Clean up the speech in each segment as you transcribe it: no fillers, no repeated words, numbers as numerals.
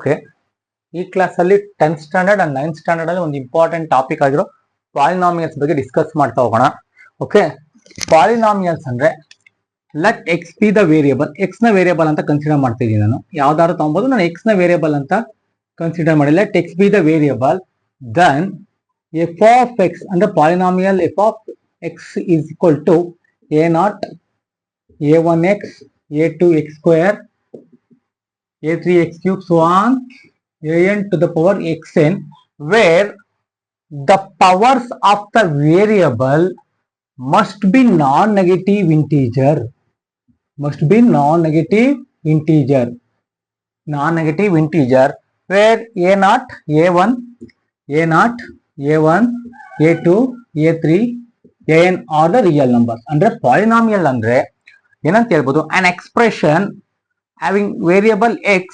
Okay, ಈ class ಅಲ್ಲಿ 10th standard and 9th standard ಅಲ್ಲಿ ಒಂದು ಇಂಪಾರ್ಟೆಂಟ್ ಟಾಪಿಕ್ ಆಗಿರೋ ಪಾಲಿನಾಮಿಯಲ್ಸ್ ಬಗ್ಗೆ ಡಿಸ್ಕಸ್ ಮಾಡ್ತಾ ಹೋಗೋಣ. ಓಕೆ, ಪಾಲಿನಾಮಿಯಲ್ಸ್ ಅಂದ್ರೆ let x be the variable. X ನ ವೇರಿಯಬಲ್ ಅಂತ ಕನ್ಸಿಡರ್ ಮಾಡ್ತಿದ್ದೀನಿ ನಾನು. ಯಾವ್ದಾದ್ರು ತಗೊಬೋದು, ನಾನು ಎಕ್ಸ್ ನ ವೇರಿಯಬಲ್ ಅಂತ ಕನ್ಸಿಡರ್ ಮಾಡಿ let x be the variable, then f of x ಅಂದ್ರೆ polynomial f of x is equal to a naught a1x a2x square a3x cube so on an to the power xn, where the powers of the variable must be non-negative integer, where a naught a1 a2 a3 an are the real numbers. Andre polynomial andre ಏನಂತ ಹೇಳ್ಬೋದು, an expression having variable x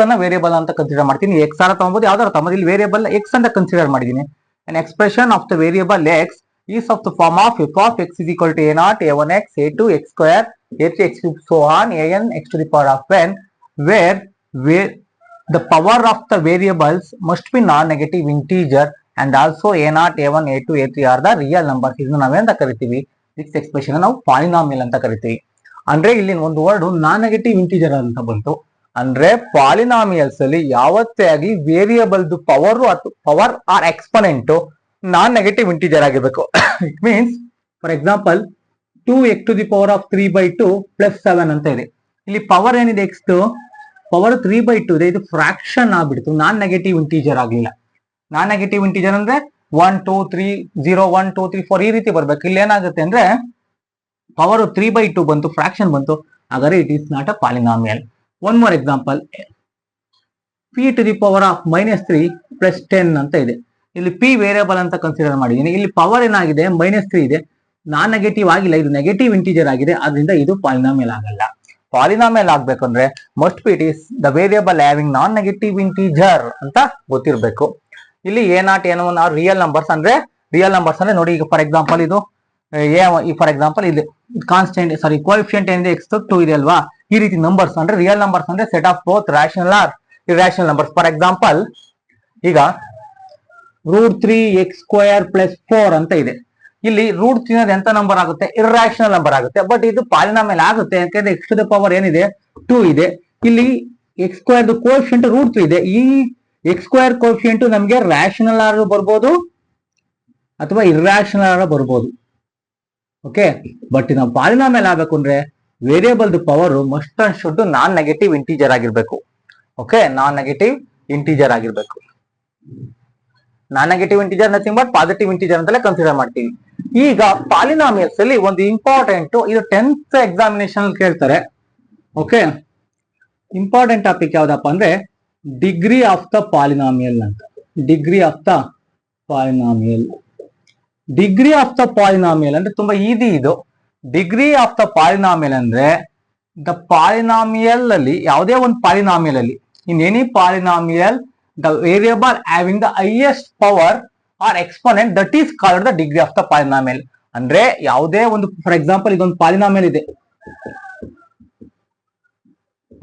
ಅನ್ನ variable ಅಂತ consider ಮಾಡ್ತೀನಿ. x ಅನ್ನ ತಗೊಬೋದು, ಯಾವ್ದಾರು ತಗೊಬೋದು. ಇಲ್ಲಿ ವೇರಿಯಬಲ್ x ಅಂತ ಕನ್ಸಿಡರ್ ಮಾಡಿದ್ದೀನಿ. an expression of the variable x is of the form of f of x is equal to a naught a1x a2x square a3x cube so on an x to the power of n, where the power of the variables must be non-negative integer and also a naught a1 a2 a3 are the real numbers. ಇದನ್ನ ನಾವೇಂತ ಕರಿತೀವಿ, this expression ನಾವು polynomial ಅಂತ ಕರಿತೀವಿ. ಅಂದ್ರೆ ಇಲ್ಲಿ ಒಂದು word ನಾನ್ negative integer ಅಂತ ಬಂತು. ಅಂದ್ರೆ ಪಾಲಿನಾಮಿಯಲ್ಸ್ ಅಲ್ಲಿ ಯಾವತ್ತೇ ಆಗಲಿ ವೇರಿಯಬಲ್ ಪವರ್ ಆರ್ ಎಕ್ಸ್ಪನೆಂಟ್ ನಾನ್ ನೆಗೆಟಿವ್ ಇಂಟಿಜರ್ ಆಗಿರ್ಬೇಕು. It means for example 2x to the power of 3/2 plus 7 ಅಂತ ಇದೆ. ಇಲ್ಲಿ ಪವರ್ ಏನಿದೆ x ಪವರ್ 3/2 ಇದೆ, ಇದು ಫ್ರಾಕ್ಷನ್ ಆಗ್ಬಿಡ್ತು, ನಾನ್ ನೆಗೆಟಿವ್ ಇಂಟಿಜರ್ ಆಗ್ಲಿಲ್ಲ. ನಾನ್ ನೆಗೆಟಿವ್ ಇಂಟಿಜರ್ ಅಂದ್ರೆ 1 2 3 0 1 2 3 4 ಈ ರೀತಿ ಬರ್ಬೇಕು. ಇಲ್ಲಿ ಏನಾಗುತ್ತೆ ಅಂದ್ರೆ ಪವರ್ 3/2 ಬಂತು, ಫ್ರಾಕ್ಷನ್ ಬಂತು, ಹಾಗಾದ್ರೆ it is not a polynomial. One more example, p to the power of -3 plus 10 ಅಂತ ಇದೆ. ಇಲ್ಲಿ p ವೇರಿಯಬಲ್ ಅಂತ ಕನ್ಸಿಡರ್ ಮಾಡಿದ್ದೀನಿ. ಇಲ್ಲಿ ಪವರ್ ಏನಾಗಿದೆ -3 ಇದೆ, ನಾನ್ ನೆಗೆಟಿವ್ ಆಗಿಲ್ಲ, ಇದು ನೆಗೆಟಿವ್ ಇಂಟಿಜರ್ ಆಗಿದೆ, ಅದರಿಂದ ಇದು ಪಾಲಿನಾಮಿಯಲ್ ಆಗಲ್ಲ. ಪಾಲಿನಾಮಿಯಲ್ ಆಗ್ಬೇಕಂದ್ರೆ must be it is the variable having non negative integer ಅಂತ ಗೊತ್ತಿರಬೇಕು. ಇಲ್ಲಿ a0 a1 are real numbers. ಅಂದ್ರೆ ರಿಯಲ್ ನಂಬರ್ಸ್ ಅಂದ್ರೆ ನೋಡಿ, ಈಗ ಫಾರ್ ಎಕ್ಸಾಂಪಲ್ ಇದು ಫಾರ್ ಎಕ್ಸಾಂಪಲ್ ಇದು ಕಾನ್ಸ್ಟೆಂಟ್ ಕೋಎಫಿಷಿಯಂಟ್ ಏನಿದೆ x 2 ಇದೆ ಅಲ್ವಾ, ಈ ರೀತಿ ನಂಬರ್ಸ್ ಅಂದ್ರೆ ರಿಯಲ್ ನಂಬರ್ಸ್ ಅಂದ್ರೆ set of both rational or irrational numbers. For example ಈಗ √3x² + 4 ಅಂತ ಇದೆ. ಇಲ್ಲಿ √3 ಅನ್ನೋದು ಎಂತ ನಂಬರ್ ಆಗುತ್ತೆ, ಇರ್ಯಾಷನಲ್ ನಂಬರ್ ಆಗುತ್ತೆ. ಬಟ್ ಇದು ಪಾಲಿನಾಮಿಯಲ್ ಆಗುತ್ತೆ ಯಾಕಂದ್ರೆ x ಟು ದ ಪವರ್ ಏನಿದೆ 2 ಇದೆ. ಇಲ್ಲಿ x² ಕೋಎಫಿಷಿಯಂಟ್ √3 ಇದೆ. ಈ x² ಕೋಎಫಿಷಿಯಂಟ್ ನಮಗೆ ರ್ಯಾಷನಲ್ ಆರ್ ಬರ್ಬೋದು ಅಥವಾ ಇರ್ಯಾಷನಲ್ ಆರ್ ಬರ್ಬೋದು. ಓಕೆ, ಬಟ್ ನಾವು ಪಾಲಿನಾಮಿಯಲ್ ಆಗಬೇಕು ಅಂದ್ರೆ variable power must and should non negative integer ಆಗಿರ್ಬೇಕು. ಓಕೆ, ನಾನ್ ನೆಗೆಟಿವ್ ಇಂಟಿಜರ್ ಆಗಿರ್ಬೇಕು. Non negative integer nothing but positive integer ಅಂತಲೇ ಕನ್ಸಿಡರ್ ಮಾಡ್ತೀವಿ. ಈಗ ಪಾಲಿನಾಮಿಯಲ್ಸ್ ಅಲ್ಲಿ ಒಂದು ಇಂಪಾರ್ಟೆಂಟ್, ಇದು 10th ಎಕ್ಸಾಮಿನೇಷನ್ ಕೇಳ್ತಾರೆ. ಓಕೆ, ಇಂಪಾರ್ಟೆಂಟ್ ಟಾಪಿಕ್ ಯಾವ್ದಪ್ಪ ಅಂದ್ರೆ ಡಿಗ್ರಿ ಆಫ್ ದ ಪಾಲಿನಾಮಿಯಲ್ ಅಂತ. ಡಿಗ್ರಿ ಆಫ್ ದ ಪಾಲಿನಾಮಿಯಲ್ ಅಂದ್ರೆ ತುಂಬಾ ಈಸಿ ಇದು. ಡಿಗ್ರಿ ಆಫ್ ದ ಪಾಲಿನಾಮಿಯಲ್ ಅಂದ್ರೆ ದ ಪಾಲಿನಾಮಿಯಲ್ ಅಲ್ಲಿ, ಯಾವುದೇ ಒಂದು ಪಾಲಿನಾಮಿಯಲ್ ಅಲ್ಲಿ, in any polynomial the variable having the highest power or exponent that is called the degree of the polynomial. ಅಂದ್ರೆ ಯಾವುದೇ ಒಂದು, ಫಾರ್ ಎಕ್ಸಾಂಪಲ್ ಇದೊಂದು ಪಾಲಿನಾಮಿಯಲ್ ಇದೆ.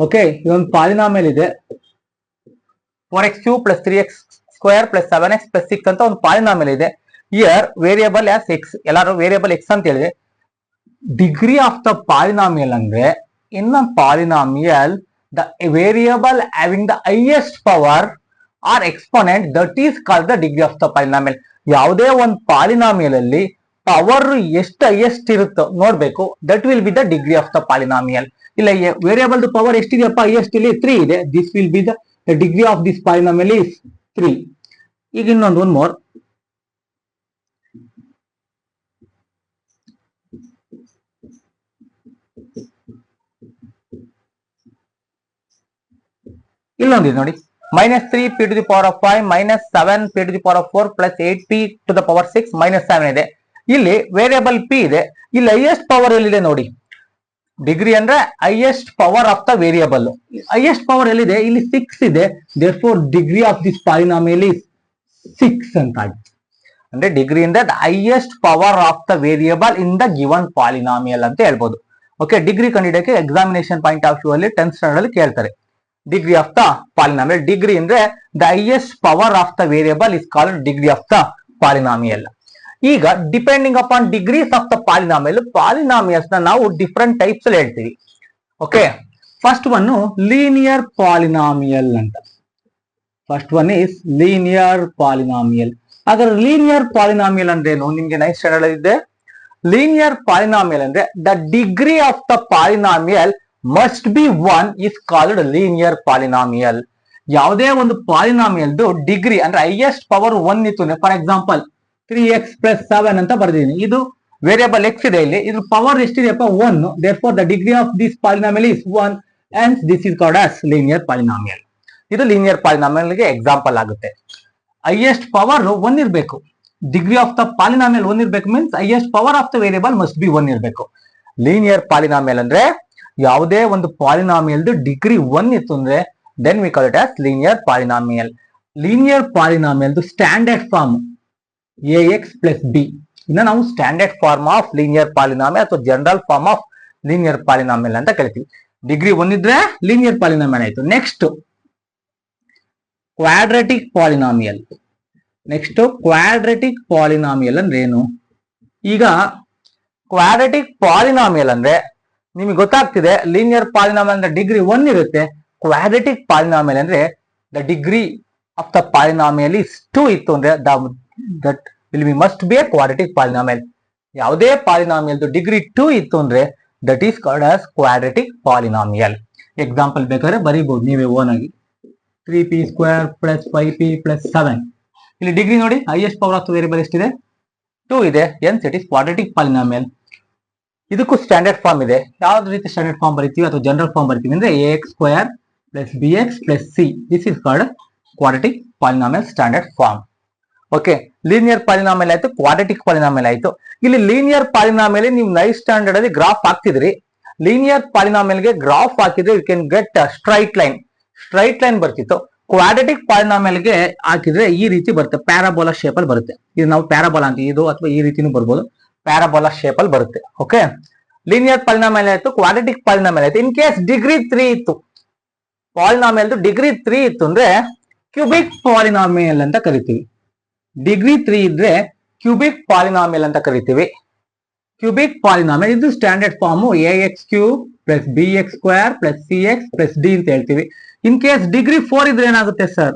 ಓಕೆ, ಇದೊಂದು ಪಾಲಿನಾಮಿಯಲ್ ಇದೆ, 4x³ + 3x² + 7x + 6 ಅಂತ ಒಂದು ಪಾಲಿನಾಮಿಯಲ್ ಇದೆ. ಇಯರ್ ವೇರಿಯಬಲ್ ಆಸ್ ಎಕ್ಸ್, ಎಲ್ಲಾರು ವೇರಿಯಬಲ್ ಎಕ್ಸ್ ಅಂತ ಹೇಳಿದ್ರೆ ಡಿಗ್ರಿ ಆಫ್ ದ ಪಾಲಿನಾಮಿಯಲ್ ಅಂದ್ರೆ in a polynomial the variable having the highest power or exponent that is called the degree of the polynomial. ಯಾವುದೇ ಒಂದು polynomial ಅಲ್ಲಿ power ಎಷ್ಟು highest ಇರುತ್ತೋ ನೋಡ್ಬೇಕು, that will be the degree of the polynomial. ಇಲ್ಲ variable power ಎಷ್ಟಿದೆಯಪ್ಪ, highest ಇಲ್ಲಿ 3 ಇದೆ, this will be the degree of this polynomial is 3. ಈಗ ಇನ್ನೊಂದು ಒನ್ ಮೋರ್, ಇಲ್ಲೊಂದಿದೆ ನೋಡಿ, -3 p to the power of 5 -7 p to the power of 4 plus 8p to the power 6 -7 ಇದೆ. ಇಲ್ಲಿ variable p ಇದೆ. ಇಲ್ಲಿ ಹೈಯೆಸ್ಟ್ ಪವರ್ ಎಲ್ಲಿದೆ ನೋಡಿ, ಡಿಗ್ರಿ ಅಂದ್ರೆ highest power of the variable. Highest power ಎಲ್ಲಿದೆ, ಇಲ್ಲಿ 6 ಇದೆ. Therefore degree of this polynomial is 6 ಅಂತ ಆಗಿದೆ. ಅಂದ್ರೆ ಡಿಗ್ರಿ ಇಂದ the highest power of the variable in the given polynomial ಅಂತ ಹೇಳ್ಬೋದು. ಓಕೆ, ಡಿಗ್ರಿ ಕಂಡುಹಿಡಿಯೋಕೆ ಎಕ್ಸಾಮಿನೇಷನ್ ಪಾಯಿಂಟ್ ಆಫ್ ವ್ಯೂ ಅಲ್ಲಿ 10th ಸ್ಟ್ಯಾಂಡರ್ಡ್ ಅಲ್ಲಿ ಕೇಳ್ತಾರೆ. degree of the polynomial. Degree ಅಂದ್ರೆ the highest power of the variable is called degree of the polynomial. ಈಗ depending upon degrees of the polynomial, polynomials ನಾವು different types ಅಲ್ಲಿ ಹೇಳ್ತೀವಿ. Okay, first one linear polynomial ಅಂತ. First one is linear polynomial. ಹಾಗಾದ್ರೆ linear polynomial ಅಂದ್ರೆ ಏನು? ನಿಮ್ಗೆ ninth standard ಇದೆ. ಲೀನಿಯರ್ ಪಾಲಿನಾಮಿಯಲ್ ಅಂದ್ರೆ the degree of the polynomial must be one is called linear polynomial. ಯಾವುದೇ ಒಂದು ಪಾಲಿನಾಮಿಯಲ್ದು ಡಿಗ್ರಿ ಅಂದ್ರೆ ಹೈಯೆಸ್ಟ್ ಪವರ್ ಒನ್ ಇತ್ತು. ಫಾರ್ ಎಕ್ಸಾಂಪಲ್ 3x + 7 ಅಂತ ಬರ್ದಿದ್ದೀನಿ. ಇದು ವೇರಿಯಬಲ್ ಎಕ್ಸ್ ಇದೆ, ಇಲ್ಲಿ ಇದ್ರ power ಎಷ್ಟಿದೆಯಪ್ಪ? 1. therefore the degree of this polynomial is 1 and this is called as linear polynomial. ಇದು ಲೀನಿಯರ್ ಪಾಲಿನಾಮಿಯಲ್ ಗೆ ಎಕ್ಸಾಂಪಲ್ ಆಗುತ್ತೆ. ಹೈಯೆಸ್ಟ್ ಪವರ್ 1 ಇರಬೇಕು, ಡಿಗ್ರಿ ಆಫ್ ದ ಪಾಲಿನಾಮಿಯಲ್ 1 ಇರಬೇಕು, means highest power of the variable must be 1 ಇರಬೇಕು. Linear polynomial ಅಂದ್ರೆ ಯಾವುದೇ ಒಂದು ಪಾಲಿನಾಮಿಯಲ್ದು ಡಿಗ್ರಿ 1 ಇತ್ತು ಅಂದ್ರೆ then we call it as linear polynomial. Linear ಪಾಲಿನಾಮಿಯಲ್ದು ಸ್ಟ್ಯಾಂಡರ್ಡ್ ಫಾರ್ಮ್ ax + b. ಇನ್ನ ನಾವು standard form of linear polynomial ಅಥವಾ general form of linear polynomial ಅಂತ ಕರಿತೀವಿ. ಡಿಗ್ರಿ 1 ಇದ್ರೆ ಲೀನಿಯರ್ ಪಾಲಿನಾಮಿಯಲ್ ಆಯ್ತು. Next quadratic polynomial. Next quadratic polynomial ಅಂದ್ರೆ ಏನು? ಈಗ ಕ್ವಾಡ್ರಾಟಿಕ್ ಪಾಲಿನಾಮಿಯಲ್ ಅಂದ್ರೆ ನಿಮಗೆ ಗೊತ್ತಾಗ್ತಿದೆ, ಲೀನಿಯರ್ ಪಾಲಿನಾಮಿಯಲ್ ಅಂದ್ರೆ ಡಿಗ್ರಿ 1 ಇರುತ್ತೆ. ಕ್ವಾಡ್ರಾಟಿಕ್ ಪಾಲಿನಾಮಿಯಲ್ ಅಂದ್ರೆ the degree of the polynomial is 2 ಇತ್ತು ಅಂದ್ರೆ that will be must be a quadratic polynomial. ಯಾವುದೇ ಪಾಲಿನಾಮಿಯಲ್ದು ಡಿಗ್ರಿ 2 ಇತ್ತು ಅಂದ್ರೆ that is called as quadratic polynomial. Example ಬೇಕಾದ್ರೆ ಬರೀಬಹುದು ನೀವೇ ಓನ್ ಆಗಿ. 3p² + 5p + 7. ಇಲ್ಲಿ ಡಿಗ್ರಿ ನೋಡಿ, highest power of the variable ಎಷ್ಟಿದೆ? 2 ಇದೆ. ಎನ್ಸ್ ಇಟ್ ಇಸ್ ಕ್ವಾಡ್ರಾಟಿಕ್ ಪಾಲಿನಾಮಿಯಲ್. ಇದಕ್ಕೂ ಸ್ಟ್ಯಾಂಡರ್ಡ್ ಫಾರ್ಮ್ ಇದೆ. ಯಾವ್ದು ರೀತಿ ಸ್ಟ್ಯಾಂಡರ್ಡ್ ಫಾರ್ಮ್ ಬರೀತೀವಿ ಅಥವಾ ಜನರಲ್ ಫಾರ್ಮ್ ಬರೀತೀವಿ ಅಂದ್ರೆ ax² + bx + c. This is called quadratic polynomial standard form. Okay, linear polynomial ಆಯ್ತು, ಕ್ವಾಡ್ರಾಟಿಕ್ ಪಾಲಿನಾಮಿಯಲ್ ಆಯ್ತು. ಇಲ್ಲಿ ಲೀನಿಯರ್ ಪಾಲಿನಾಮಿಯಲ್ ನೀವು ನೈಸ್ ಸ್ಟ್ಯಾಂಡರ್ಡ್ ಅಲ್ಲಿ ಗ್ರಾಫ್ ಹಾಕ್ತಿದ್ರಿ. ಲೀನಿಯರ್ ಪಾಲಿನಾಮಿಯಲ್ ಗೆ ಗ್ರಾಫ್ ಹಾಕಿದ್ರೆ you can get straight line ಬರ್ತಿತ್ತು. ಕ್ವಾಡ್ರಾಟಿಕ್ ಪಾಲಿನಾಮಿಯಲ್ ಗೆ ಹಾಕಿದ್ರೆ ಈ ರೀತಿ ಬರುತ್ತೆ, ಪ್ಯಾರಾಬೋಲಾ ಶೇಪ್ ಅಲ್ಲಿ ಬರುತ್ತೆ. ಇದು ನಾವು ಪ್ಯಾರಾಬೋಲಾ ಅಂತ ಇದು ಅಥವಾ ಈ ರೀತಿನೂ ಬರ್ಬೋದು, ಪ್ಯಾರಾಬೋಲಾ ಶೇಪ್ ಅಲ್ಲಿ ಬರುತ್ತೆ. ಓಕೆ, ಲೀನಿಯರ್ ಪಾಲಿನಾಮಿಯಲ್ ಆಯ್ತು, ಕ್ವಾಡ್ರಾಟಿಕ್ ಪಾಲಿನಾಮಿಯಲ್ ಆಯ್ತು. ಇನ್ ಕೇಸ್ ಡಿಗ್ರಿ 3 ಇತ್ತು, ಪಾಲಿನಾಮಿಯಲ್ ಡಿಗ್ರಿ 3 ಇತ್ತು ಅಂದ್ರೆ ಕ್ಯೂಬಿಕ್ ಪಾಲಿನಾಮಿಯಲ್ ಅಂತ ಕರಿತೀವಿ. ಡಿಗ್ರಿ 3 ಇದ್ರೆ ಕ್ಯೂಬಿಕ್ ಪಾಲಿನಾಮಿಯಲ್ ಅಂತ ಕರಿತೀವಿ. ಕ್ಯೂಬಿಕ್ ಪಾಲಿನಾಮಿಯಲ್ ಇದು standard form ax³ + bx² + cx + d ಅಂತ ಹೇಳ್ತೀವಿ. ಇನ್ ಕೇಸ್ ಡಿಗ್ರಿ 4 ಇದ್ರೆ ಏನಾಗುತ್ತೆ ಸರ್?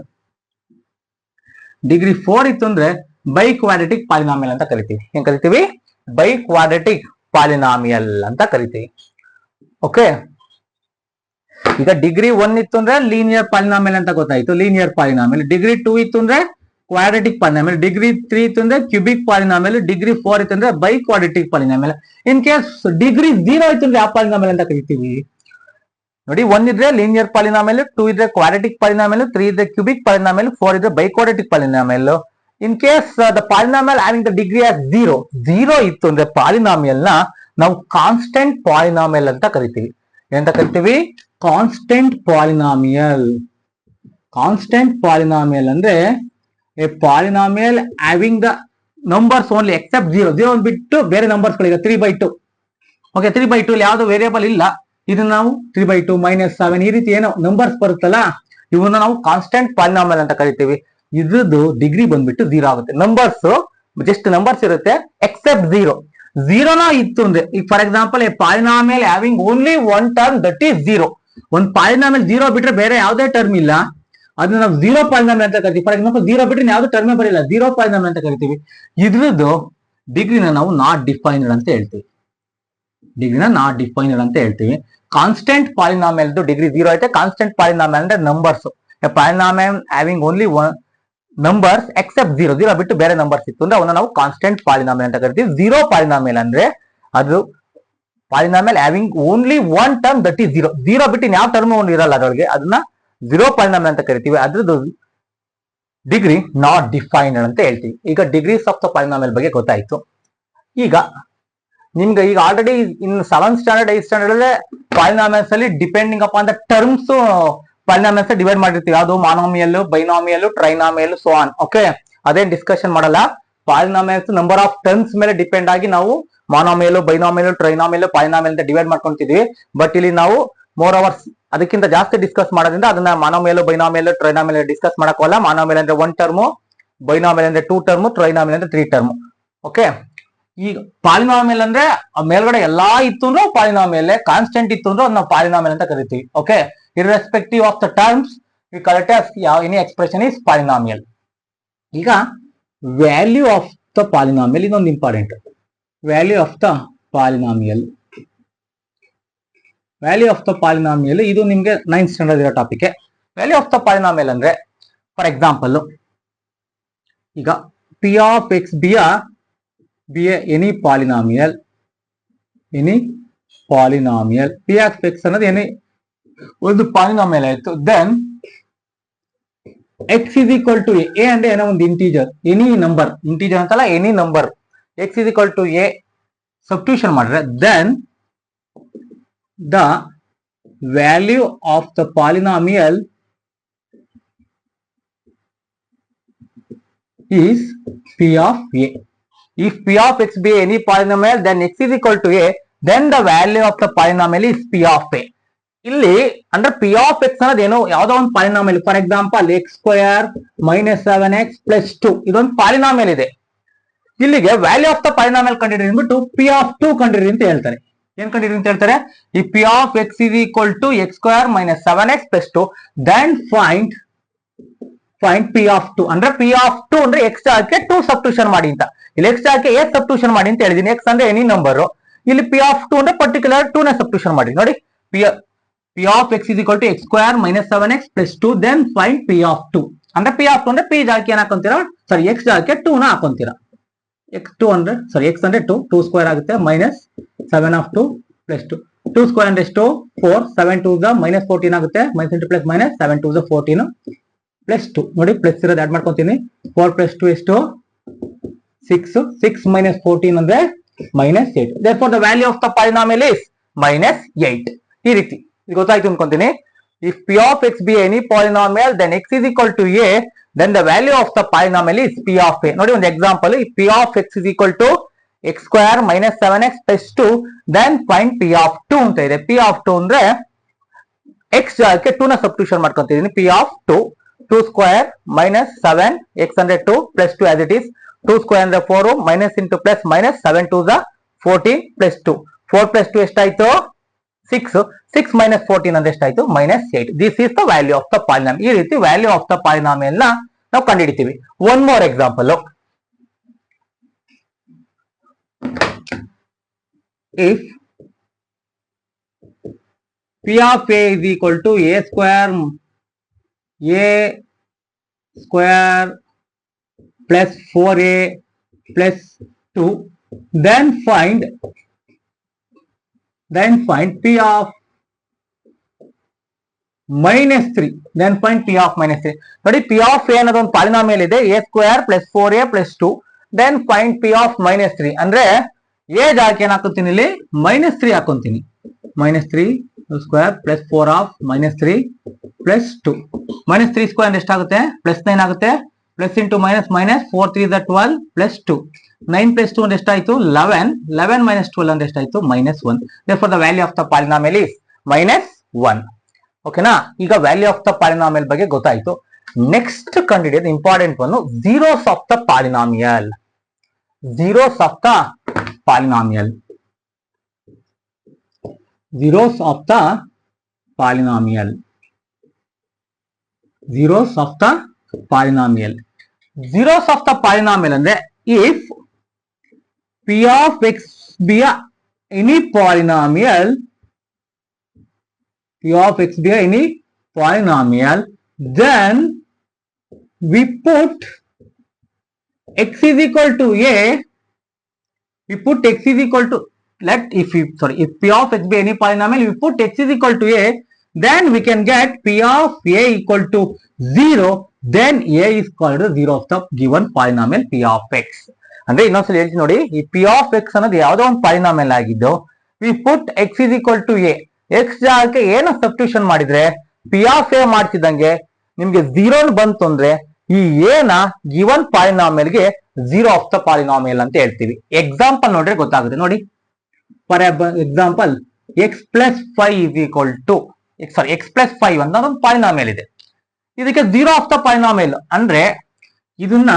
ಡಿಗ್ರಿ 4 ಇತ್ತು ಅಂದ್ರೆ ಬೈ ಕ್ವಾಡ್ರಾಟಿಕ್ ಪಾಲಿನಾಮಿಯಲ್ ಅಂತ ಕರಿತೀವಿ. ಏನ್ ಕರಿತೀವಿ? ಬೈ ಕ್ವಾಡ್ರಾಟಿಕ್ ಪಾಲಿನಾಮಿಯಲ್ ಅಂತ ಕರಿತೀವಿ. ಓಕೆ, ಈಗ ಡಿಗ್ರಿ 1 ಇತ್ತು ಅಂದ್ರೆ ಲೀನಿಯರ್ ಪಾಲಿನಾಮಿಯಲ್ ಅಂತ ಗೊತ್ತಾಯ್ತು, ಲೀನಿಯರ್ ಪಾಲಿನಾಮಿಯಲ್. ಡಿಗ್ರಿ 2 ಇತ್ತು ಅಂದ್ರೆ ಕ್ವಾಡ್ರಾಟಿಕ್ ಪಾಲಿನಾಮಿಯಲ್. ಡಿಗ್ರಿ 3 ಇತ್ತು ಅಂದ್ರೆ ಕ್ಯೂಬಿಕ್ ಪಾಲಿನಾಮಿಯಲ್. ಡಿಗ್ರಿ 4 ಇತ್ತು ಅಂದ್ರೆ by quadratic polynomial. In case degree 0 ಇತ್ತು ಅಂದ್ರೆ ಯಾವ ಪಾಲಿನಾಮಿಯಲ್ ಅಂತ ಕರಿತೀವಿ? ನೋಡಿ, 1 ಇದ್ರೆ ಲೀನಿಯರ್ ಪಾಲಿನಾಮಿಯಲ್, 2 ಇದ್ರೆ ಕ್ವಾಡ್ರಾಟಿಕ್ ಪಾಲಿನಾಮಿಯಲ್, 3 ಇದ್ರೆ ಕ್ಯೂಬಿಕ್ ಪಾಲಿನಾಮಿಯಲ್, 4 ಇದ್ರೆ by quadratic polynomial. In case the polynomial having the degree as 0 ಇತ್ತು ಅಂದ್ರೆ ಪಾಲಿನಾಮಿಯಲ್ ನ ನಾವು ಕಾನ್ಸ್ಟೆಂಟ್ ಪಾಲಿನಾಮಿಯಲ್ ಅಂತ ಕರಿತೀವಿ. ಏನಂತ ಕರಿತೀವಿ? Constant polynomial. ಕಾನ್ಸ್ಟೆಂಟ್ ಪಾಲಿನಾಮಿಯಲ್ ಅಂದ್ರೆ a polynomial having the numbers only except 0 ಬಿಟ್ಟು ಬೇರೆ ನಂಬರ್ಸ್ ಗಳಿದೆ. 3/2. ಓಕೆ, 3/2 ಅಲ್ಲಿ ಯಾವ್ದು ವೇರಿಯಬಲ್ ಇಲ್ಲ. ಇದನ್ನ ನಾವು 3/2 -7 ಈ ರೀತಿ ಏನೋ ನಂಬರ್ಸ್ ಬರುತ್ತಲ್ಲ, ಇವನ್ನ ನಾವು ಕಾನ್ಸ್ಟೆಂಟ್ ಪಾಲಿನಾಮಿಯಲ್ ಅಂತ ಕರಿತೀವಿ. ಇದ್ರದ್ದು ಡಿಗ್ರಿ ಬಂದ್ಬಿಟ್ಟು 0 ಆಗುತ್ತೆ. ನಂಬರ್ಸ್ ಜಸ್ಟ್ ನಂಬರ್ಸ್ ಇರುತ್ತೆ ಎಕ್ಸೆಪ್ಟ್ 0 ಇತ್ತು ಅಂದ್ರೆ, ಈಗ for example A polynomial having only one term that is 0. ಒಂದು ಪಾಲಿನಾಮಿಯಲ್ 0 ಬಿಟ್ರೆ ಬೇರೆ ಯಾವುದೇ ಟರ್ಮ್ ಇಲ್ಲ, ಅದನ್ನ ನಾವು 0 ಪಾಲಿನಾಮಿಯಲ್ ಅಂತ ಕರಿತೀವಿ. ಫಾರ್ ಎಕ್ಸಾಂಪಲ್ 0 ಬಿಟ್ರೆ ಯಾವ್ದು ಟರ್ಮೇ ಬರಲ್ಲ, 0 ಪಾಲಿನಾಮಿಯಲ್ ಅಂತ ಕರಿತೀವಿ. ಇದ್ರದ್ದು ಡಿಗ್ರಿನ ನಾವು ನಾಟ್ ಡಿಫೈನ್ಡ್ ಅಂತ ಹೇಳ್ತೀವಿ. ಡಿಗ್ರಿನ ನಾಟ್ ಡಿಫೈನ್ಡ್ ಅಂತ ಹೇಳ್ತೀವಿ. ಕಾನ್ಸ್ಟೆಂಟ್ ಪಾಲಿನಾಮಿಯಲ್ ಡಿಗ್ರಿ 0 ಐತೆ. ಕಾನ್ಸ್ಟೆಂಟ್ ಪಾಲಿನಾಮಿಯಲ್ ಅಂದ್ರೆ numbers. Polynomial having only numbers except 0 ಬಿಟ್ಟು ಬೇರೆ ನಂಬರ್ಸ್ ಇತ್ತು ಅಂದ್ರೆ ಅವನ್ನ ನಾವು ಕಾನ್ಸ್ಟೆಂಟ್ ಪಾಲಿನಾಮಿಯಲ್ ಅಂತ ಕರಿತೀವಿ. 0 ಪಾಲಿನಾಮಿಯಲ್ ಅಂದ್ರೆ ಅದು polynomial having only one term that is 0 ಬಿಟ್ಟು ಯಾವ ಟರ್ಮ್ ಒಂದು ಇರಲ್ಲ ಅದರೊಳಗೆ, ಅದನ್ನ 0 ಪಾಲಿನಾಮಿಯಲ್ ಅಂತ ಕರಿತೀವಿ. ಅದ್ರದ್ದು ಡಿಗ್ರಿ ನಾಟ್ ಡಿಫೈನ್ಡ್ ಅಂತ ಹೇಳ್ತೀವಿ. ಈಗ ಡಿಗ್ರೀಸ್ ಆಫ್ ದ ಪಾಲಿನಾಮಿಯಲ್ ಬಗ್ಗೆ ಗೊತ್ತಾಯ್ತು. ಈಗ ನಿಮ್ಗೆ ಈಗ already in 7th standard 8th standard ಅಲ್ಲೇ ಪಾಲಿನಾಮಿಯಲ್ಸ್ ಅಲ್ಲಿ depending upon the terms polynomials divide ಮಾಡಿರ್ತೀವಿ. ಯಾವುದು ಮಾನೋಮಿಯಲ್, ಬೈನಾಮಿಯಲ್, ಟ್ರೈನಾಮಿಯಲ್, ಸೋ ಆನ್. ಓಕೆ, ಅದೇನ್ ಡಿಸ್ಕಷನ್ ಮಾಡಲ್ಲ. ಪಾಲಿನಾಮಿಯಲ್ಸ್ ನಂಬರ್ ಆಫ್ ಟರ್ಮ್ಸ್ ಮೇಲೆ ಡಿಪೆಂಡ್ ಆಗಿ ನಾವು ಮಾನೋಮಿಯಲ್, ಬೈನಾಮಿಯಲ್, ಟ್ರೈನಾಮಿಯಲ್, ಪಾಲಿನಾಮಿಯಲ್ ಅಂತ ಡಿವೈಡ್ ಮಾಡ್ಕೊಂತಿದ್ವಿ. ಬಟ್ ಇಲ್ಲಿ ನಾವು ಮೋರ್ ಅವರ್ಸ್ ಅದಕ್ಕಿಂತ ಜಾಸ್ತಿ ಡಿಸ್ಕಸ್ ಮಾಡೋದ್ರಿಂದ ಅದನ್ನ ಮಾನೋಮಿಯಲ್ ಬೈನಾಮಿಯಲ್ ಟ್ರೈನಾಮಿಯಲ್ ಡಿಸ್ಕಸ್ ಮಾಡಕ್ಕೋಲ್ಲ. ಮಾನೋಮಿಯಲ್ ಅಂದ್ರೆ 1 ಟರ್ಮು, ಬೈನಾಮಿಯಲ್ ಅಂದ್ರೆ 2 ಟರ್ಮು, ಟ್ರೈನಾಮಿಯಲ್ ಅಂದ್ರೆ 3 ಟರ್ಮು. ಓಕೆ, ಈಗ ಪಾಲಿನಾಮಿಯಲ್ ಅಂದ್ರೆ ಮೇಲ್ಗಡೆ ಎಲ್ಲಾ ಇತ್ತು ಅಂದ್ರೆ ಪಾಲಿನಾಮಿಯಲ್, ಕಾನ್ಸ್ಟೆಂಟ್ ಇತ್ತು ಅಂದ್ರೆ ನಾವು ಪಾಲಿನಾಮಿಯಲ್ ಅಂತ ಕರಿತೀವಿ. Okay, irrespective of the terms we call it as any expression is polynomial. ಈಗ ವ್ಯಾಲ್ಯೂ ಆಫ್ ದ ಪಾಲಿನಾಮಿಯಲ್ ಇದೊಂದು important. Value of the polynomial, value of the polynomial ಇದು ನಿಮ್ಗೆ 9th ಸ್ಟ್ಯಾಂಡರ್ಡ್ ಇರೋ topic. Value of the polynomial ಅಂದ್ರೆ for example ಈಗ P of X be a any polynomial, P of X ಅನ್ನೋದು any ಒಂದು polynomial ಆಯ್ತು. Then X is equal to A ಅಂದ್ರೆ ಏನೋ ಒಂದು ಇಂಟೀಜರ್, ಎನಿ ನಂಬರ್, ಇಂಟೀಜರ್ ಅಂತಲ್ಲ any number, X is equal to A substitution ಮಾಡಿದ್ರೆ then the value of the polynomial is p of a. If p of x be any polynomial, then x is equal to a, then the value of the polynomial is p of a. ಇಲ್ಲಿ ಅಂದ್ರೆ p of x ಅನ್ನೋದೇನು ಯಾವ್ದೋ ಒಂದು polynomial. For example X square minus 7x plus 2 ಇದೊಂದು polynomial ಇದೆ. ಇಲ್ಲಿಗೆ value of the polynomial ಕಂಡುಹಿಡಿದು ಅಂದ್ಬಿಟ್ಟು p of 2 ಕಂಡುಹಿಡಿದು ಅಂತ ಹೇಳ್ತಾರೆ. ಏನ್ ಕಂಡಿರಿ ಅಂತ ಹೇಳ್ತಾರೆ, ಈ P of X is equal to X square minus 7x plus 2 then find P of 2 ಅಂದ್ರೆ ಪಿ ಆಫ್ 2 ಅಂದ್ರೆ ಎಕ್ಸ್ ಜಾಗಕ್ಕೆ 2 ಸಬ್ಸ್ಟಿಟ್ಯೂಷನ್ ಮಾಡಿ ಅಂತ. ಇಲ್ಲಿ ಎಕ್ಸ್ ಜಾಗಕ್ಕೆ ಎ ಸಬ್ಸ್ಟಿಟ್ಯೂಷನ್ ಮಾಡಿ ಅಂತ ಹೇಳಿದೀನಿ. ಎಕ್ಸ್ ಅಂದ್ರೆ ಎನಿ ನಂಬರ್, ಇಲ್ಲಿ ಪಿ ಆಫ್ 2 ಅಂದ್ರೆ ಪರ್ಟಿಕ್ಯುಲರ್ 2 ನ ಸಬ್ಸ್ಟಿಟ್ಯೂಷನ್ ಮಾಡಿ. ನೋಡಿ, P of X is equal to X square minus 7x plus 2 then find P of 2 ಅಂದ್ರೆ ಪಿ ಆಫ್ 2 ಅಂದ್ರೆ ಪಿ ಜಾಗಕ್ಕೆ ಏನ್ ಹಾಕೊಂತೀರಾ, ಸಾರಿ ಎಕ್ಸ್ ಜಾಗಕ್ಕೆ 2 ನ ಹಾಕೊಂತೀರಾ. x2 ಅಂದ್ರೆ ಸಾರಿ x ಅಂದ್ರೆ 2 ಸ್ಕ್ವೇರ್ ಆಗುತ್ತೆ ಮೈನಸ್ 7 of 2 ಪ್ಲಸ್ 2 ಸ್ಕ್ವೇರ್ ಅಂದ್ರೆ ಎಷ್ಟು 4, 7 2 ದ ಮೈನಸ್ 14 ಆಗುತ್ತೆ, ಮೈನಸ್ ಇಂಟು ಪ್ಲಸ್ ಮೈನಸ್ 7 2 ದ 14 ಪ್ಲಸ್ 2. ನೋಡಿ ಪ್ಲಸ್ ಇರೋದು ಆಡ್ ಮಾಡ್ಕೊಂತೀನಿ. 4 ಪ್ಲಸ್ 2 ಎಷ್ಟು 6, 6 ಮೈನಸ್ 14 ಅಂದ್ರೆ minus 8. therefore the value of the polynomial is minus 8. ಈ ರೀತಿ ಇದು ಗೊತ್ತಾಯ್ತು ಅನ್ಕೊಂತೀನಿ. if p of x be any polynomial then x is equal to a, then the value of the polynomial is p of a. ನೋಡಿ ಒಂದು example, p of x is equal to x square minus 7x plus 2 then find p of 2 ಅಂತ ಇದೆ. p of 2 ಅಂದ್ರೆ x ಜಾಗಕ್ಕೆ 2 ನ substitution ಮಾಡ್ಕೊಂತಿದ್ದೀನಿ. p of 2 square minus 7 x ಅಂದ್ರೆ 2 plus 2 as it is, 2 square ಅಂದ್ರೆ 4 ಮೈನಸ್ ಇಂಟು ಪ್ಲಸ್ ಮೈನಸ್ 7 2 ದ 14 plus 2, 4 plus 2 ಎಷ್ಟಾಯ್ತು 6, 6 ಮೈನಸ್ 14 ಅಂದ್ರೆ ಎಷ್ಟಾಯ್ತು minus 8. This is the value of the polynomial. ಈ ರೀತಿ ವ್ಯಾಲ್ಯೂ ಆಫ್ ದ ಪಾಲಿನಾಮಿಯಲ್ ನ ನಾವು ಕಂಡುಹಿಡಿತೀವಿ. One more example, if p of a is equal to a square plus 4a plus 2 then find p of minus 3, then find p of minus 3. ನೋಡಿ p of a ಅನ್ನೋದು ಒಂದು polynomial ಇದೆ, a square plus 4a plus 2 then find p of minus 3 ಅಂದ್ರೆ a ಜಾಗಕ್ಕೆ ಏನ್ ಹಾಕೊಂತೀನಿ ಇಲ್ಲಿ minus 3 ಹಾಕೊಂತೀನಿ. Minus 3 square plus 4 of minus 3 plus 2, minus 3 square ಎಷ್ಟಾಗುತ್ತೆ ಪ್ಲಸ್ 9 ಆಗುತ್ತೆ, ಪ್ಲಸ್ ಇಂಟು ಮೈನಸ್ ಮೈನಸ್ 4 3 ದ 12 ಪ್ಲಸ್ 2, 9 ಪ್ಲಸ್ 2 ಅಂದ್ರೆ ಎಷ್ಟಾಯ್ತು 11, 11 ಮೈನಸ್ 12 ಅಂದ್ರೆ ಎಷ್ಟಾಯ್ತು minus 1. therefore the value of the polynomial is minus 1. ಓಕೆನಾ, ಈಗ ವ್ಯಾಲ್ಯೂ ಆಫ್ ದ ಪಾಲಿನಾಮಿಯಲ್ ಬಗ್ಗೆ ಗೊತ್ತಾಯ್ತು. ನೆಕ್ಸ್ಟ್ ಕಂಡುಹಿಡಿಯೋದು important one, zeros of the polynomial. zeros of the polynomial, zeros of the polynomial, zeros of the polynomial. zeros of the polynomial ಅಂದ್ರೆ if p of x be any polynomial, p of x be any polynomial, then we put x is equal to a, we put x is equal to, if p of x be any polynomial, we put x is equal to a, then we can get p of a equal to 0, then a is called the zero of the given polynomial p of x. ಅಂದ್ರೆ ಇನ್ನೊಂದ್ಸಲ ಹೇಳ್ತೀನಿ ನೋಡಿ, ಈ p of x ಅನ್ನೋದು ಯಾವುದೋ ಒಂದು polynomial ಆಗಿದ್ದು we put x is equal to a, x ಜಾಗಕ್ಕೆ ಏನು ಸಬ್ಸ್ಟಿಟ್ಯೂಷನ್ ಮಾಡಿದ್ರೆ p of a ಮಾಡ್ತಿದ್ದಂಗೆ ನಿಮ್ಗೆ 0 ಬಂತು ಅಂದ್ರೆ ಈ a ನ ಗಿವನ್ ಪಾಲಿನಾಮಿಯಲ್ ಗೆ zero of the polynomial ಅಂತ ಹೇಳ್ತೀವಿ. ಎಕ್ಸಾಂಪಲ್ ನೋಡ್ರೆ ಗೊತ್ತಾಗುತ್ತೆ. ನೋಡಿ for example X plus 5 is equal to X plus 5 ಅಂತ ಒಂದು ಪಾಲಿನಾಮಿಯಲ್ ಇದೆ. ಇದಕ್ಕೆ ಜೀರೋ ಆಫ್ ದ ಪಾಲಿನಾಮಿಯಲ್ ಅಂದ್ರೆ ಇದನ್ನ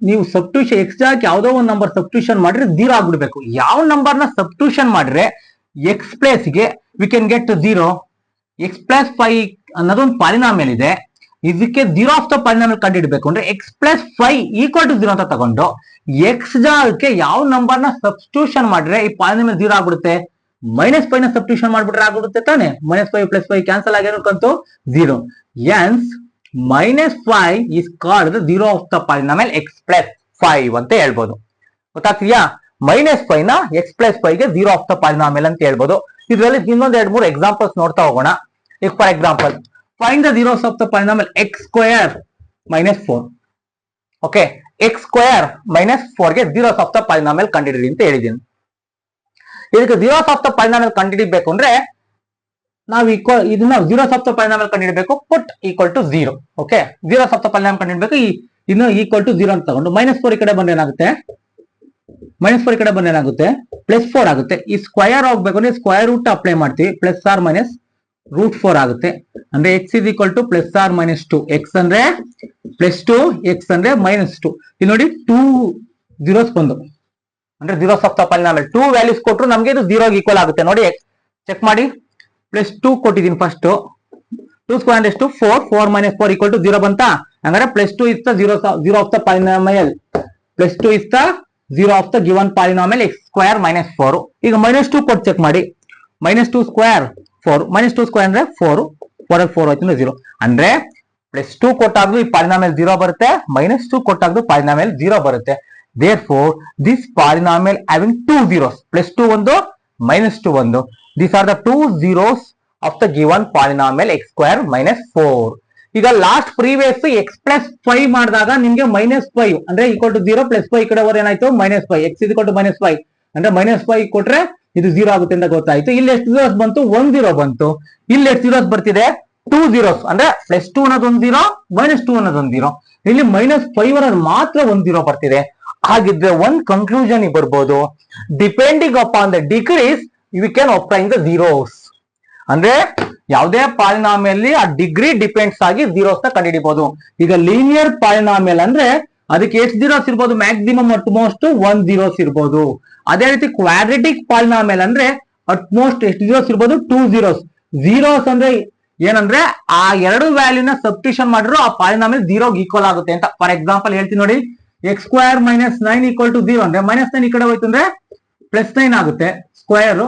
ನೀವು ಸಬ್ಸ್ಟಿಟ್ಯೂಷನ್ ಎಕ್ಸ್ ಜಾಗಕ್ಕೆ ಯಾವುದೋ ಒಂದು ನಂಬರ್ ಸಬ್ಸ್ಟಿಟ್ಯೂಷನ್ ಮಾಡಿದ್ರೆ ಜೀರೋ ಆಗ್ಬಿಡ್ಬೇಕು. ಯಾವ ನಂಬರ್ ನ ಸಬ್ಸ್ಟಿಟ್ಯೂಷನ್ ಮಾಡಿದ್ರೆ ಎಕ್ಸ್ ಪ್ಲಸ್ ಗೆ we can get zero. X plus 5 ಅನ್ನೋದೊಂದು ಪಾಲಿನಾಮಿಯಲ್ ಇದೆ. ಇದಕ್ಕೆ ಜೀರೋ ಆಫ್ ದ ಪಾಲಿನಾಮಿಯಲ್ ಕಂಡುಹಿಡಬೇಕು ಅಂದ್ರೆ X plus 5 equal to zero ಅಂತ ತಗೊಂಡು ಎಕ್ಸ್ ಜಾಗಕ್ಕೆ ಯಾವ ನಂಬರ್ ನ ಸಬ್ಸ್ಟಿಟ್ಯೂಷನ್ ಮಾಡಿದ್ರೆ ಈ ಪಾಲಿನಾಮಿಯಲ್ ಜೀರೋ ಆಗ್ಬಿಡುತ್ತೆ. -5 ನ ಸಬ್ಸ್ಟಿಟ್ಯೂಷನ್ ಮಾಡ್ಬಿಟ್ರೆ ಆಗ್ಬಿಡುತ್ತೆ ತಾನೆ. -5 + 5 cancel ಆಗಿರೋಕ್ಕಂತೂ zero. hence -5 is called the zero of the polynomial x plus 5 ಅಂತ ಹೇಳ್ಬೋದು. ಗೊತ್ತಾಗ್ತಿದ್ಯಾ? -5 ನ x plus 5 ಗೆ zero of the polynomial ಅಂತ ಹೇಳ್ಬೋದು. ಇದರಲ್ಲಿ ಇನ್ನೊಂದ್ 2-3 ಎಕ್ಸಾಂಪಲ್ಸ್ ನೋಡ್ತಾ ಹೋಗೋಣ. ಈಗ for example find the zeros of the polynomial x square - 4. Okay, x square - 4 ಗೆ zeros of the polynomial ಕಂಡುಹಿಡಿರಿ ಅಂತ ಹೇಳಿದ್ದೀನಿ. ಇದಕ್ಕೆ zeros of the polynomial ಕಂಡುಹಿಡಿಬೇಕು ಅಂದ್ರೆ ನಾವು ಇದನ್ನ zeros of the polynomial ಕಂಡುಹಿಡಬೇಕು. put equal to 0. Okay, zeros of the polynomial ಕಂಡುಹಿಡಬೇಕು. ಇನ್ನು equal to 0 ಅಂತ ತಗೊಂಡು -4 ಈ ಕಡೆ ಬಂದ್ರೆ ಏನಾಗುತ್ತೆ, -4 ಈ ಕಡೆ ಬಂದ್ರೆ ಏನಾಗುತ್ತೆ, +4 ಆಗುತ್ತೆ. ಈ ಸ್ಕ್ವಯರ್ ಹೋಗ್ಬೇಕು ಅಂದ್ರೆ ಸ್ಕ್ವಯರ್ ರೂಟ್ ಅಪ್ಲೈ ಮಾಡ್ತೀವಿ. +r - ಆಗುತ್ತೆ. ಅಂದ್ರೆ x is equal to +r - 2. x ಅಂದ್ರೆ +2, x ಅಂದ್ರೆ -2. ಇಲ್ಲಿ ನೋಡಿ 2 zeros ಬಂದು ಅಂದ್ರೆ zeros of the polynomial 2 values ಕೊಟ್ಟರು ನಮಗೆ ಇದು 0 ಈಕ್ವಲ್ ಆಗುತ್ತೆ. ನೋಡಿ ಚೆಕ್ ಮಾಡಿ. +2 ಕೊಟ್ಟಿದ್ದೀನಿ ಫಸ್ಟ್. 2 ಸ್ಕ್ವೇರ್ ಎಷ್ಟು 4, 4 - 4 ಈಕ್ವಲ್ ಟು 0 ಬಂತಾ? ಹಂಗಾರೆ +2 is the zero of the polynomial. +2 is the zero of the given polynomial x square - 4. ಈಗ -2 ಕೊಟ್ಟು ಚೆಕ್ ಮಾಡಿ. -2 ಸ್ಕ್ವೇರ್ 4, -2 ಸ್ಕ್ವೇರ್ ಅಂದ್ರೆ 4, 4 ಆಯ್ತು 0. ಅಂದ್ರೆ +2 ಕೊಟ್ಟಾಗ್ಲೂ ಈ ಪಾಲಿನಾಮಿಯಲ್ 0 ಬರುತ್ತೆ, -2 ಕೊಟ್ಟಾಗ್ಲೂ ಪಾಲಿನಾಮಿಯಲ್ 0 ಬರುತ್ತೆ. therefore this polynomial having two zeros, +2 ಒಂದು, -2 ಒಂದು. these are the two zeros of the given polynomial x square - 4. ಈಗ ಲಾಸ್ಟ್ ಪ್ರೀವಿಯಸ್ x plus 5 ಮಾಡಿದಾಗ ನಿಮ್ಗೆ -5 ಅಂದ್ರೆ ಈಕ್ವಲ್ ಟು 0 +5 ಈ ಕಡೆ ಹೋದ್ರೆ ಏನಾಯ್ತು -5. x is equal to -5 ಅಂದ್ರೆ -5 ಕೊಟ್ರೆ ಇದು 0 ಆಗುತ್ತೆ ಅಂತ ಗೊತ್ತಾಯ್ತು. ಇಲ್ಲಿ ಎಷ್ಟು zeros ಬಂತು? 1 0 ಬಂತು. ಇಲ್ಲಿ ಎಷ್ಟು zeros ಬರ್ತಿದೆ? 2 zeros. ಅಂದ್ರೆ +2 ಅನ್ನೋದೊಂದು 0, -2 ಅನ್ನೋದೊಂದು 0. ಇಲ್ಲಿ -5 ಅನ್ನೋದು ಮಾತ್ರ 1 0 ಬರ್ತಿದೆ. ಹಾಗಿದ್ರೆ ಒಂದ್ ಕನ್ಕ್ಲೂಷನ್ ಬರ್ಬೋದು, depending upon the degrees we can obtain the zeros. ಅಂದ್ರೆ ಯಾವುದೇ ಪಾಲಿನಾಮಿಯಲ್ ಆ ಡಿಗ್ರಿ ಡಿಪೆಂಡ್ಸ್ ಆಗಿ zeros ನ ಕಂಡುಹಿಡಿಬಹುದು. ಈಗ ಲೀನಿಯರ್ ಪಾಲಿನಾಮಿಯಲ್ ಅಂದ್ರೆ ಅದಕ್ಕೆ ಎಷ್ಟು zeros ಇರ್ಬೋದು? ಮ್ಯಾಕ್ಸಿಮಮ್ ಅಟ್ ಮೋಸ್ಟ್ 1 zeros ಇರ್ಬೋದು. ಅದೇ ರೀತಿ ಕ್ವಾಡ್ರೆಟಿಕ್ ಪಾಲಿನಾಮಿಯಲ್ ಅಂದ್ರೆ ಅಟ್ ಮೋಸ್ಟ್ ಎಷ್ಟು zeros ಇರ್ಬೋದು? 2 zeros. zeros ಅಂದ್ರೆ ಏನಂದ್ರೆ ಆ ಎರಡು ವ್ಯಾಲ್ಯೂನ ಸಬ್ಸ್ಟಿಟ್ಯೂಷನ್ ಮಾಡಿದ್ರು ಆ ಪಾಲಿನಾಮಿಯಲ್ 0 ಈಕ್ವಲ್ ಆಗುತ್ತೆ ಅಂತ. ಫಾರ್ ಎಕ್ಸಾಂಪಲ್ ಹೇಳ್ತೀನಿ ನೋಡಿ. x square - 9 ಈಕ್ವಲ್ ಟು 0 ಅಂದ್ರೆ -9 ಈ ಕಡೆ ಹೋಯ್ತು ಅಂದ್ರೆ +9 ಆಗುತ್ತೆ. ಸ್ಕ್ವೇರ್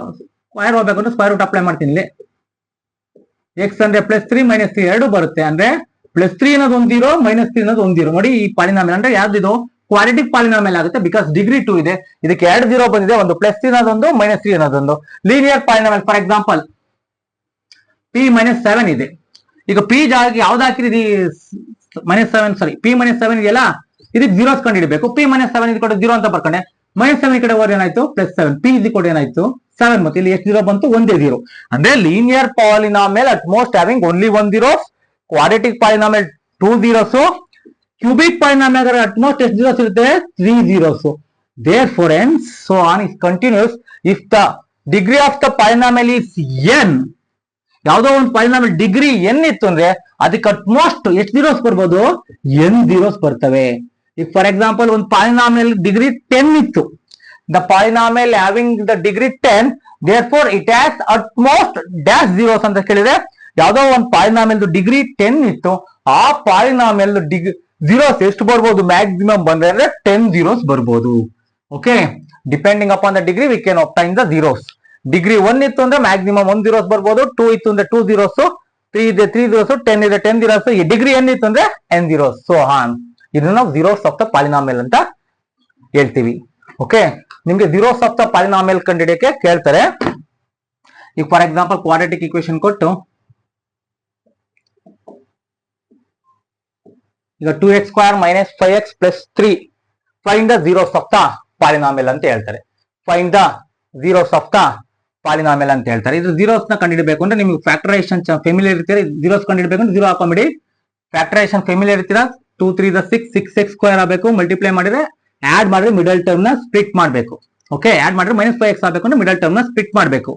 ಹೋಗ್ಬೇಕು ಅಂದ್ರೆ ಸ್ಕ್ವೇರ್ ರೂಟ್ ಅಪ್ಲೈ ಮಾಡ್ತೀನಿ ಇಲ್ಲಿ. x ಅಂದ್ರೆ +3 - 3 ಎರಡು ಬರುತ್ತೆ. ಅಂದ್ರೆ +3 ಅನ್ನೋದು 1 0, -3 ಅನ್ನೋದು 1 0. ನೋಡಿ ಈ ಪಾಲಿನಾಮಿಯಲ್ ಅಂದ್ರೆ ಯಾವ್ದಿದು ಕ್ವಾಡ್ರೆಟಿಕ್ ಪಾಲಿನಾಮಿಯಲ್ ಆಗುತ್ತೆ. ಬಿಕಾಸ್ ಡಿಗ್ರಿ 2 ಇದೆ. ಇದಕ್ಕೆ 2 0 ಬಂದಿದೆ, ಒಂದು +3 ಅನ್ನೋದೊಂದು, -3 ಅನ್ನೋದೊಂದು. Linear polynomial for example p - 7 ಇದೆ. ಈಗ p ಜಾಗಕ್ಕೆ ಯಾವ್ದು ಹಾಕಿರಿ? -7 ಸಾರಿ p - 7 ಇದೆಯಲ್ಲ, ಇದಕ್ಕೆ zeros ಕಂಡುಹಿಡಬೇಕು. p - 7 ಇದು 0 ಅಂತ ಬರ್ಕೊಂಡೆ. -7 ಈ ಕಡೆ ಹೋದ್ರೆ ಏನಾಯ್ತು? +7. p ಇದು ಏನಾಯ್ತು? 7. ಮತ್ತೆ ಇಲ್ಲಿ ಎಷ್ಟು 0 ಬಂತು? ಒಂದೇ 0. ಅಂದ್ರೆ linear polynomial at most having only 1 zeros, quadratic polynomial 2 zeros, cubic polynomial at most ಎಷ್ಟು zeros ಇರುತ್ತೆ? 3 zeros. therefore hence so on is continuous if the degree of the polynomial is n. ಯಾವುದೋ ಒಂದು ಪಾಲಿನಾಮಿಯಲ್ ಡಿಗ್ರಿ n ಇತ್ತು ಅಂದ್ರೆ ಅದಕ್ಕೆ at most ಎಷ್ಟು zeros ಬರ್ಬೋದು? n zeros ಬರ್ತವೆ. ಈಗ ಫಾರ್ ಎಕ್ಸಾಂಪಲ್ ಒಂದು ಪಾಲಿನಾಮಿಯಲ್ ಡಿಗ್ರಿ 10 ಇತ್ತು. The polynomial having the degree 10, therefore it has at most dash zeros ಅಂತ ಕೇಳಿದ್ರೆ ಯಾವುದೋ ಒಂದು ಪಾಲಿನಾಮಿಯಲ್ ಡಿಗ್ರಿ 10 ಇತ್ತು. ಆ ಪಾಲಿನಾಮಿಯಲ್ zeros ಎಷ್ಟು ಬರ್ಬೋದು? ಮ್ಯಾಕ್ಸಿಮಮ್ ಬಂದ್ರೆ ಅಂದ್ರೆ 10 zeros ಬರ್ಬೋದು. Okay, depending upon the degree we can obtain the zeros. Degree 1 ಇತ್ತು ಅಂದ್ರೆ ಮ್ಯಾಕ್ಸಿಮಮ್ 1 zeros ಬರ್ಬೋದು. 2 ಇತ್ತು ಅಂದ್ರೆ 2 zeros, 3 ಇದೆ 3 zeros, 10 ಇದೆ 10 zeros. ಈ ಡಿಗ್ರಿ n ಇತ್ತು ಅಂದ್ರೆ n zeros. ಸೊ ಹಾನ್ ಇದನ್ನ ನಾವು zeros ಆಫ್ ದ ಪಾಲಿನಾಮಿಯಲ್ ಅಂತ ಹೇಳ್ತೀವಿ. ಓಕೆ, ನಿಮ್ಗೆ zeros ಆಫ್ ದ ಪಾಲಿನಾಮಿಯಲ್ ಕಂಡುಹಿಡಿಯಕ್ಕೆ ಕೇಳ್ತಾರೆ. ಈಗ ಫಾರ್ ಎಕ್ಸಾಂಪಲ್ ಕ್ವಾಡ್ರೆಟಿಕ್ ಈಕ್ವೇಶನ್ ಕೊಟ್ಟು ಈಗ 2x square - 5x + 3 find the zeros of the polynomial ಅಂತ ಹೇಳ್ತಾರೆ. Find the zeros of the polynomial ಅಂತ ಹೇಳ್ತಾರೆ. ಇದು zeros ನ ಕಂಡುಹಿಡಬೇಕು ಅಂದ್ರೆ ನಿಮ್ಗೆ ಫ್ಯಾಕ್ಟರೈಸೇಷನ್ ಫೆಮಿಲಿಯರ್ ಇರ್ತೀರ. zeros ಕಂಡುಹಿಡಬೇಕು ಅಂದ್ರೆ 0 ಹಾಕೊಂಬಿಡಿ. ಫ್ಯಾಕ್ಟರೈಸೇಷನ್ ಫೆಮಿಲಿಯರ್ ಇರ್ತೀರಾ. 2 3 6, 6x ಸ್ಕ್ವೇರ್ ಆಗಬೇಕು. ಮಲ್ಟಿಪ್ಲೈ ಮಾಡಿದ್ರೆ ಆಡ್ ಮಾಡಿದ್ರೆ ಮಿಡಲ್ ಟರ್ಮ್ ನ ಸ್ಪ್ಲಿಟ್ ಮಾಡಬೇಕು. ಓಕೆ, ಆಡ್ ಮಾಡಿದ್ರೆ -5x ಆಗಬೇಕು ಅಂದ್ರೆ ಮಿಡಲ್ ಟರ್ಮ್ ನ ಸ್ಪ್ಲಿಟ್ ಮಾಡಬೇಕು.